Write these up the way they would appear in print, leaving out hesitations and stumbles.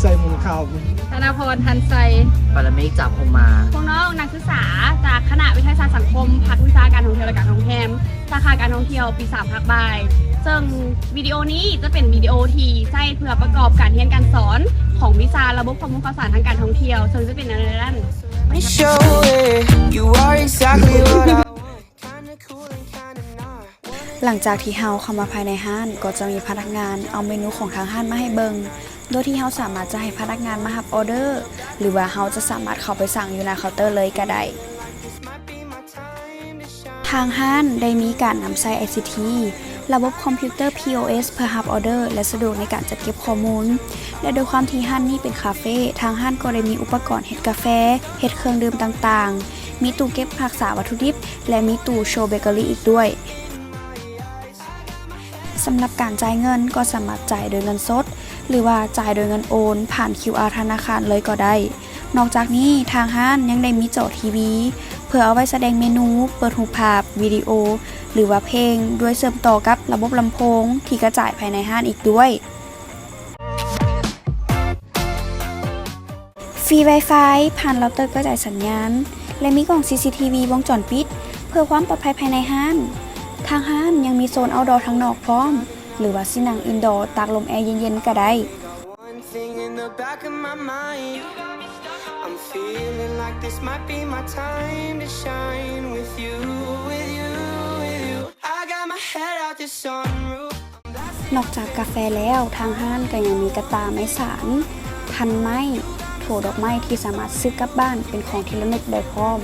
ใส่หมูขาว ธนาพรทันใจ ปรเมฆจากพงมา พวกน้องนักศึกษาจากคณะวิทยาศาสตร์สังคมภาควิชาการท่องเที่ยวและการท่องแรมสาขาการท่องเที่ยวปี3ภาคบ่ายซึ่งวิดีโอนี้จะเป็นวิดีโอที่ใช้เพื่อประกอบการเรียนการสอนของวิชาระบบข้อมูลข่าวสารทางการท่องเที่ยวซึ่งจะเป็นในด้าน หลังจากที่เฮาเข้ามาภายในห้านก็จะมีพนักงานเอาเมนูของทางห้านมาให้เบิงโดยที่เฮาสามารถจะให้พนักงานมารับออเดอร์หรือว่าเฮาจะสามารถเข้าไปสั่งอยู่หน้าเคาน์เตอร์เลยก็ได้ทางห้านได้มีการนำใช้ ICT ระบบคอมพิวเตอร์ POS เพื่อรับออเดอร์และสะดวกในการจัดเก็บข้อมูลและโดยความที่ห้านนี้เป็นคาเฟ่ทางห้านก็ได้มีอุปกรณ์เฮ็ดกาแฟเฮ็ดเครื่องดื่มต่างๆมีตู้เก็บรักษาวัตถุดิบและมีตู้โชว์เบเกอรี่อีกด้วยสำหรับการจ่ายเงินก็สามารถจ่ายโดยเงินสดหรือว่าจ่ายโดยเงินโอนผ่าน QR ธนาคารเลยก็ได้นอกจากนี้ทางห้านยังได้มีจอทีวีเพื่อเอาไว้แสดงเมนูเปิดรูปภาพวิดีโอหรือว่าเพลงด้วยเชื่อมต่อกับระบบลำโพงที่กระจายภายในห้านอีกด้วยฟรี Wi-Fi ผ่านเราเตอร์กระจายสัญญาณและมีกล้อง CCTV วงจรปิดเพื่อความปลอดภัยภายในห้านทางห้านยังมีโซนเอาท์ดอร์ทางนอกพร้อมหรือว่าสินั่งอินดอร์ตากลมแอร์เย็นๆก็ได้นอกจากกาแฟแล้วทางห้านก็ยังมีกระตาไม้สารพันไม้โถดอกไม้ที่สามารถซื้อกลับบ้านเป็นของที่ระลึกได้พร้อม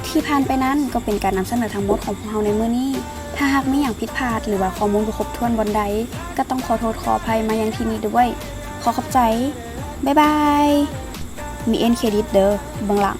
ที่ผ่านไปนั้นก็เป็นการนำเสนอทั้งหมดของพวกเราในมื้อนี้ถ้าหากมีอย่างผิดพลาดหรือว่าข้อมูลบ่ครบถ้วนบนใดก็ต้องขอโทษขออภัยมายังที่นี้ด้วยขอขอบใจบ๊ายบายมีเอ็นเครดิตเด้อเบื้องหลัง